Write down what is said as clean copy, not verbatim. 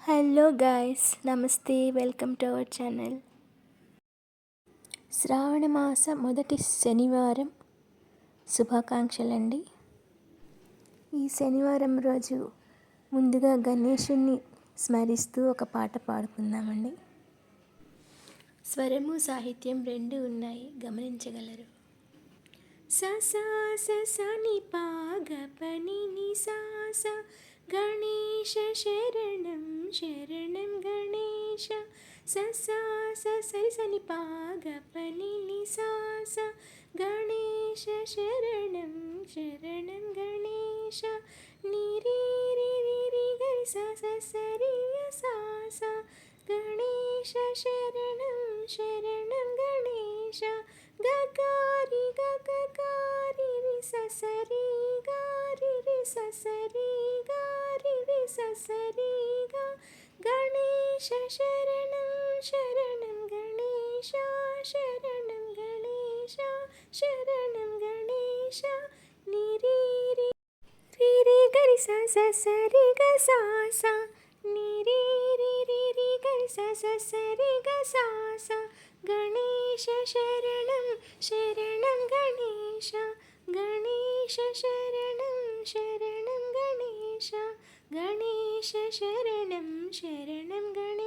Hello guys, నమస్తే. Welcome to our channel. శ్రావణ మాస మొదటి శనివారం శుభాకాంక్షలండి. ఈ శనివారం రోజు ముందుగా గణేశుణ్ణి స్మరిస్తూ ఒక పాట పాడుకుందామండి. స్వరము సాహిత్యం రెండు ఉన్నాయి, గమనించగలరు. స సా స స ని పా గ ప ని ని సా స గణేశ శరణం శరణం గణేశ. స సా స సరి స ని పా గ ప ని ని సా స గణేశ శరణం శరణం గణేశ. ని రి రి రి రి గరి స స స రి య సా స గణేశ శరణం శరణం గణేశ. గ గ రి గ గ గ రి రి స స రి గ రి రి స స రి గ రి రి స స రి గ. గణేశ శరణం శరణం గణేశ శరణం గణేశ శరణం గణేశ. ని రి రి రి రి గరి స స స రి గ సా స. ని రి రి రి రి గరి స స స రి గ సా స. గణేశ శరణం శరణం గణేశ గణేశ శరణం శరణం గణేశ గణేశ శరణం శరణం గణేశ.